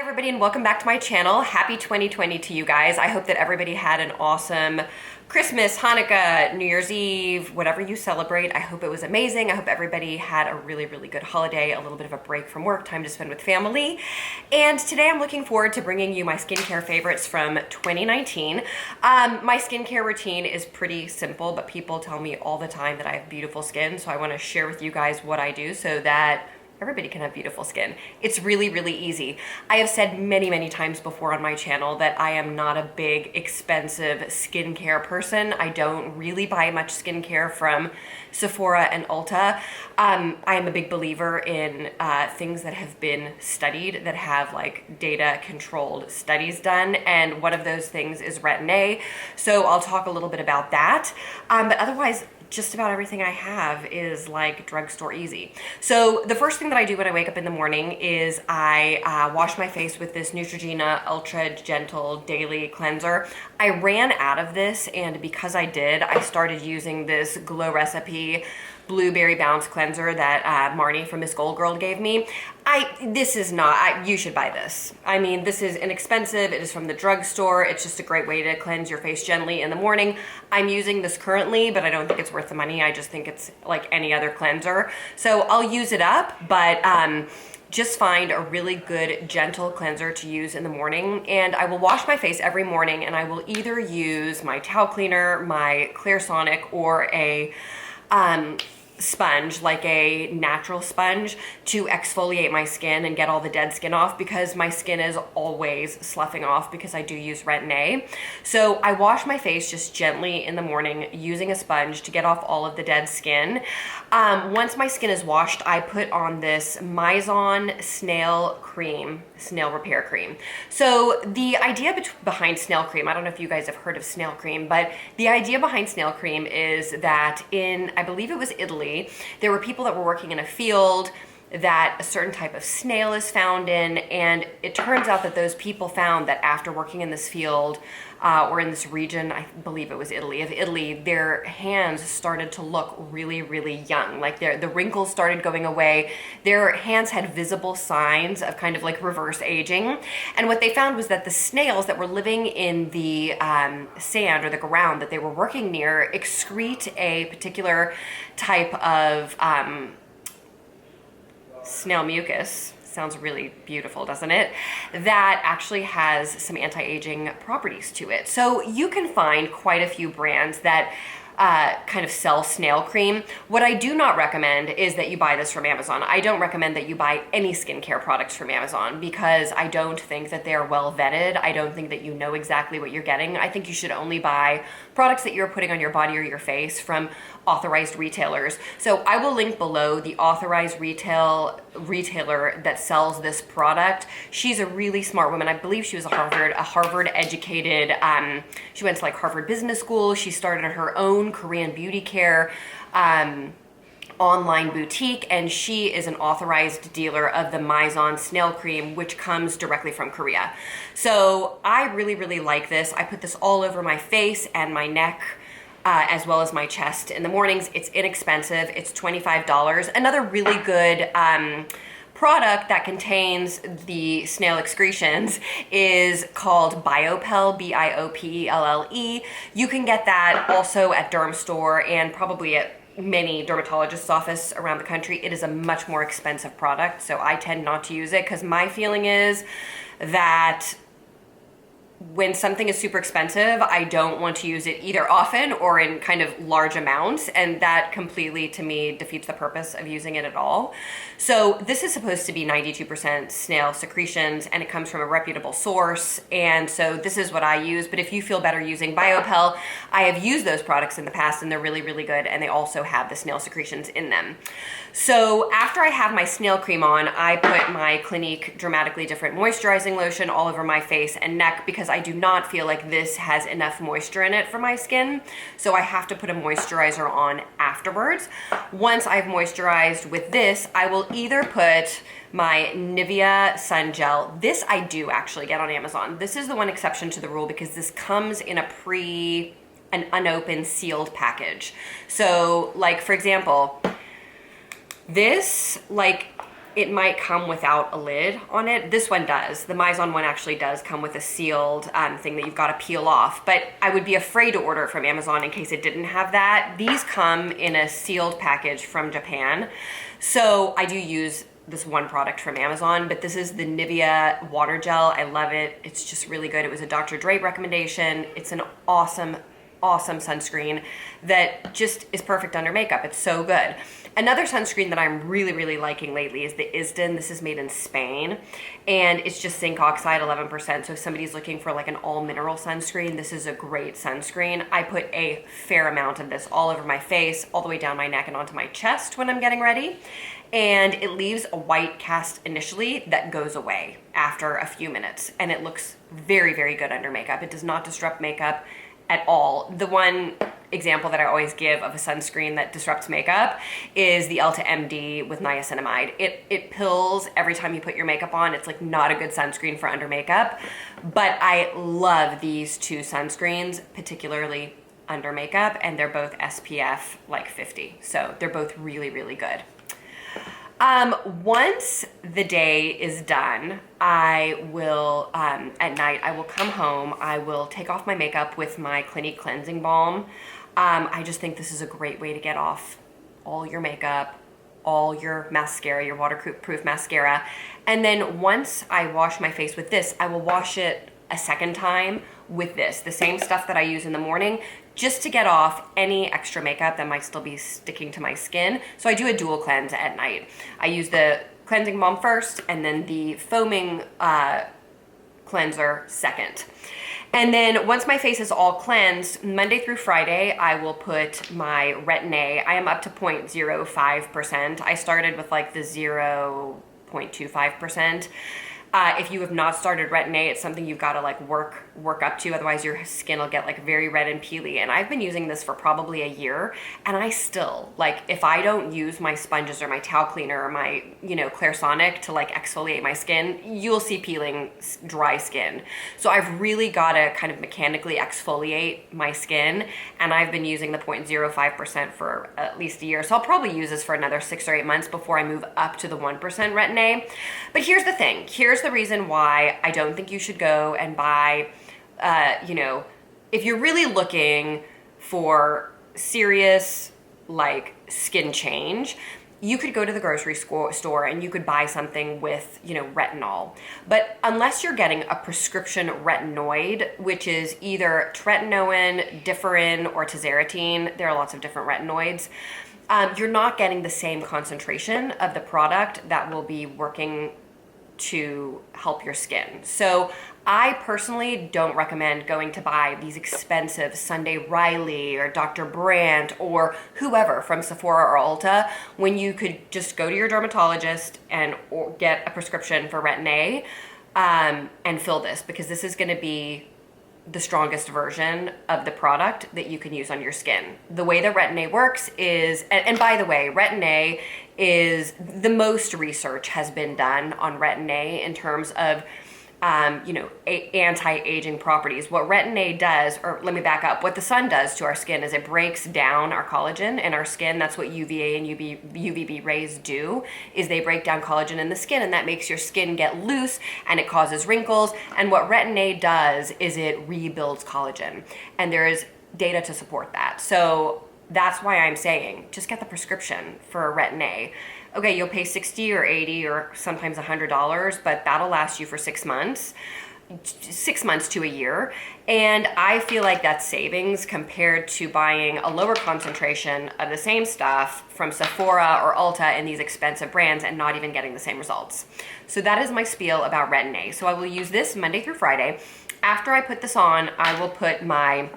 Everybody, and welcome back to my channel. Happy 2020 to you guys. I hope that everybody had an awesome Christmas, Hanukkah, New Year's Eve, whatever you celebrate. I hope it was amazing. I hope everybody had a really good holiday, a little bit of a break from work, time to spend with family. And today I'm looking forward to bringing you my skincare favorites from 2019. My skincare routine is pretty simple, but people tell me all the time that I have beautiful skin, so I want to share with you guys what I do so that everybody can have beautiful skin. It's really easy. I have said many times before on my channel that I am not a big, expensive skincare person. I don't really buy much skincare from Sephora and Ulta. I am a big believer in things that have been studied, that have like data-controlled studies done, and one of those things is Retin-A. So I'll talk a little bit about that. But otherwise, just about everything I have is like drugstore easy. So the first thing that I do when I wake up in the morning is I wash my face with this Neutrogena Ultra Gentle Daily Cleanser. I ran out of this, and because I did, I started using this Glow Recipe Blueberry Bounce Cleanser that Marnie from Miss Gold Girl gave me. You should buy this. I mean, this is inexpensive. It is from the drugstore. It's just a great way to cleanse your face gently in the morning. I'm using this currently, but I don't think it's worth the money. I just think it's like any other cleanser. So I'll use it up, but just find a really good gentle cleanser to use in the morning. And I will wash my face every morning, and I will either use my towel cleaner, my Clairsonic, or a sponge, like a natural sponge, to exfoliate my skin and get all the dead skin off, because my skin is always sloughing off because I do use Retin-A. So I wash my face just gently in the morning using a sponge to get off all of the dead skin. Once my skin is washed, I put on this Mizon Snail Repair Cream. So the idea behind snail cream, I don't know if you guys have heard of snail cream, but the idea behind snail cream is that in, I believe it was Italy, there were people that were working in a field that a certain type of snail is found in, and it turns out that those people found that after working in this field or in this region, I believe it was Italy, their hands started to look really young. Like the wrinkles started going away. Their hands had visible signs of kind of like reverse aging. And what they found was that the snails that were living in the sand or the ground that they were working near excrete a particular type of snail mucus. Sounds really beautiful, doesn't it? That actually has some anti-aging properties to it. So you can find quite a few brands that kind of sell snail cream. What I do not recommend is that you buy this from Amazon. I don't recommend that you buy any skincare products from Amazon because I don't think that they are well vetted. I don't think that you know exactly what you're getting. I think you should only buy products that you're putting on your body or your face from authorized retailers. So I will link below the authorized retailer that sells this product. She's a really smart woman. I believe she was a Harvard educated, she went to like Harvard Business School. She started her own Korean beauty care online boutique, and she is an authorized dealer of the Mizon Snail Cream, which comes directly from Korea. So I really like this. I put this all over my face and my neck, as well as my chest in the mornings. It's inexpensive. It's $25. Another really good product that contains the snail excretions is called Biopelle, Biopelle. You can get that also at Derm Store and probably at many dermatologists' office around the country. It is a much more expensive product, so I tend not to use it because my feeling is that when something is super expensive, I don't want to use it either often or in kind of large amounts, and that completely, to me, defeats the purpose of using it at all. So this is supposed to be 92% snail secretions, and it comes from a reputable source, and so this is what I use. But if you feel better using Biopelle, I have used those products in the past, and they're really good, and they also have the snail secretions in them. So after I have my snail cream on, I put my Clinique Dramatically Different Moisturizing Lotion all over my face and neck because I do not feel like this has enough moisture in it for my skin. So I have to put a moisturizer on afterwards. Once I've moisturized with this, I will either put my Nivea Sun Gel. This I do actually get on Amazon. This is the one exception to the rule because this comes in an unopened sealed package. So like, for example, this, like, it might come without a lid on it. This one does. The Mizon one actually does come with a sealed thing that you've got to peel off, but I would be afraid to order it from Amazon in case it didn't have that. These come in a sealed package from Japan. So I do use this one product from Amazon, but this is the Nivea water gel. I love it. It's just really good. It was a Dr. Dre recommendation. It's an awesome sunscreen that just is perfect under makeup. It's so good. Another sunscreen that I'm really liking lately is the Isden. This is made in Spain, and it's just zinc oxide, 11%. So if somebody's looking for like an all mineral sunscreen, this is a great sunscreen. I put a fair amount of this all over my face, all the way down my neck and onto my chest when I'm getting ready. And it leaves a white cast initially that goes away after a few minutes. And it looks very good under makeup. It does not disrupt makeup at all. The one example that I always give of a sunscreen that disrupts makeup is the Elta MD with niacinamide. It pills every time you put your makeup on. It's like not a good sunscreen for under makeup, but I love these two sunscreens, particularly under makeup, and they're both SPF like 50. So they're both really good. Once the day is done, I will, at night, I will come home, I will take off my makeup with my Clinique Cleansing Balm. I just think this is a great way to get off all your makeup, all your mascara, your waterproof mascara. And then once I wash my face with this, I will wash it a second time with this, the same stuff that I use in the morning, just to get off any extra makeup that might still be sticking to my skin. So I do a dual cleanse at night. I use the cleansing balm first and then the foaming cleanser second. And then once my face is all cleansed, Monday through Friday, I will put my Retin-A. I am up to 0.05%. I started with like the 0.25%. If you have not started Retin-A, it's something you've got to like work up to. Otherwise, your skin will get like very red and peely. And I've been using this for probably a year, and I still, like, if I don't use my sponges or my towel cleaner or my, Clairsonic to like exfoliate my skin, you'll see peeling dry skin. So I've really got to kind of mechanically exfoliate my skin, and I've been using the 0.05% for at least a year. So I'll probably use this for another 6 or 8 months before I move up to the 1% Retin-A. But here's the thing. Here's the reason why I don't think you should go and buy, if you're really looking for serious like skin change, you could go to the grocery store and you could buy something with, retinol. But unless you're getting a prescription retinoid, which is either tretinoin, differin, or tazarotene, there are lots of different retinoids, you're not getting the same concentration of the product that will be working to help your skin. So I personally don't recommend going to buy these expensive Sunday Riley or Dr. Brandt or whoever from Sephora or Ulta when you could just go to your dermatologist and or get a prescription for Retin-A and fill this, because this is going to be the strongest version of the product that you can use on your skin. The way that Retin-A works is, and by the way, Retin-A is the most research has been done on Retin-A in terms of anti-aging properties. What Retin-A does, or let me back up, what the sun does to our skin is it breaks down our collagen in our skin. That's what UVA and UVB rays do, is they break down collagen in the skin, and that makes your skin get loose and it causes wrinkles. And what Retin-A does is it rebuilds collagen, and there is data to support that. So that's why I'm saying just get the prescription for Retin-A. Okay, you'll pay $60 or $80 or sometimes $100, but that'll last you for 6 months. 6 months to a year. And I feel like that's savings compared to buying a lower concentration of the same stuff from Sephora or Ulta in these expensive brands and not even getting the same results. So that is my spiel about Retin-A. So I will use this Monday through Friday. After I put this on, I will put my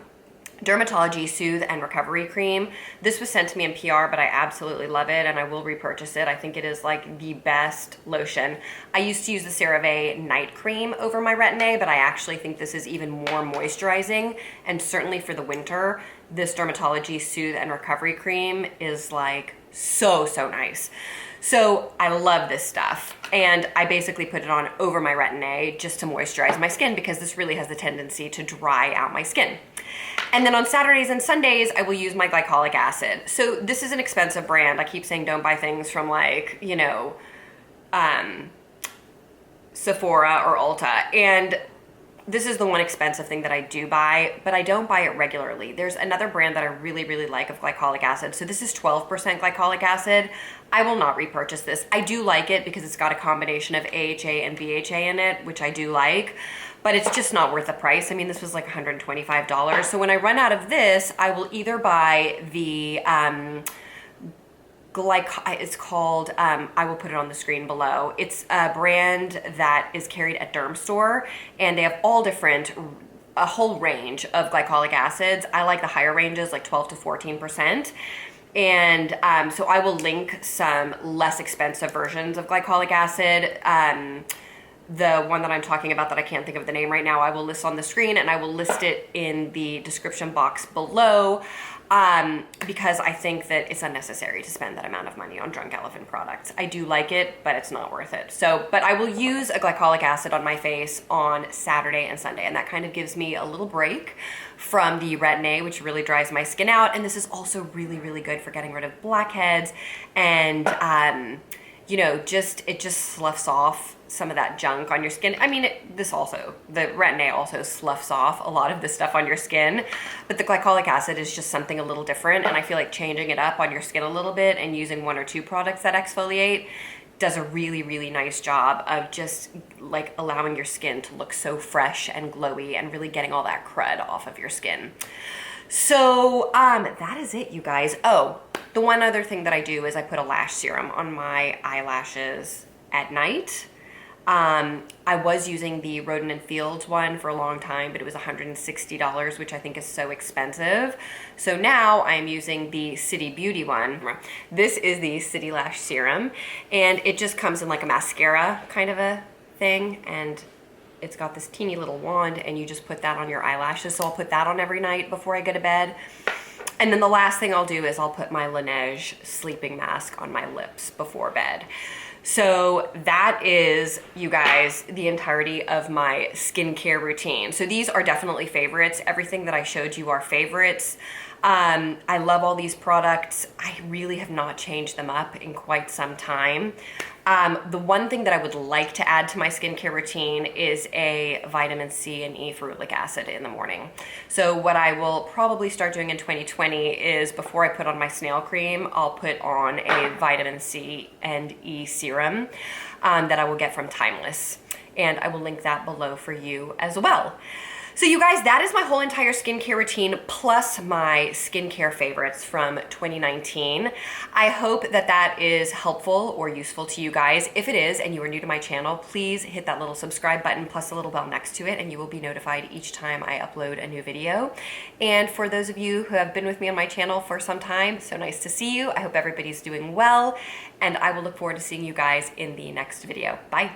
Dermatology Soothe and Recovery Cream. This was sent to me in PR, but I absolutely love it and I will repurchase it. I think it is like the best lotion. I used to use the CeraVe Night Cream over my Retin-A, but I actually think this is even more moisturizing, and certainly for the winter, this Dermatology Soothe and Recovery Cream is like so nice. So I love this stuff, and I basically put it on over my Retin-A just to moisturize my skin, because this really has the tendency to dry out my skin. And then on Saturdays and Sundays, I will use my glycolic acid. So this is an expensive brand. I keep saying don't buy things from like, Sephora or Ulta. And this is the one expensive thing that I do buy, but I don't buy it regularly. There's another brand that I really, really like of glycolic acid. So this is 12% glycolic acid. I will not repurchase this. I do like it because it's got a combination of AHA and BHA in it, which I do like, but it's just not worth the price. I mean, this was like $125. So when I run out of this, I will either buy the, it's called, I will put it on the screen below. It's a brand that is carried at Dermstore, and they have all different, a whole range of glycolic acids. I like the higher ranges, like 12 to 14%. And so I will link some less expensive versions of glycolic acid. The one that I'm talking about that I can't think of the name right now, I will list on the screen, and I will list it in the description box below, because I think that it's unnecessary to spend that amount of money on Drunk Elephant products. I do like it, but it's not worth it. So, but I will use a glycolic acid on my face on Saturday and Sunday, and that kind of gives me a little break from the Retin-A, which really dries my skin out. And this is also really, really good for getting rid of blackheads and, you know, it just sloughs off some of that junk on your skin. I mean, the Retin-A also sloughs off a lot of the stuff on your skin, but the glycolic acid is just something a little different, and I feel like changing it up on your skin a little bit and using 1 or 2 products that exfoliate does a really, really nice job of just like allowing your skin to look so fresh and glowy and really getting all that crud off of your skin. So that is it, you guys. Oh, the one other thing that I do is I put a lash serum on my eyelashes at night. I was using the Roden & Fields one for a long time, but it was $160, which I think is so expensive. So now I'm using the City Beauty one. This is the City Lash Serum, and it just comes in like a mascara kind of a thing, and it's got this teeny little wand, and you just put that on your eyelashes. So I'll put that on every night before I go to bed. And then the last thing I'll do is I'll put my Laneige sleeping mask on my lips before bed. So that is, you guys, the entirety of my skincare routine. So these are definitely favorites. Everything that I showed you are favorites. I love all these products. I really have not changed them up in quite some time. The one thing that I would like to add to my skincare routine is a vitamin C and E ferulic acid in the morning. So what I will probably start doing in 2020 is before I put on my snail cream, I'll put on a vitamin C and E serum that I will get from Timeless. And I will link that below for you as well. So you guys, that is my whole entire skincare routine plus my skincare favorites from 2019. I hope that that is helpful or useful to you guys. If it is and you are new to my channel, please hit that little subscribe button plus the little bell next to it, and you will be notified each time I upload a new video. And for those of you who have been with me on my channel for some time, so nice to see you. I hope everybody's doing well, and I will look forward to seeing you guys in the next video. Bye.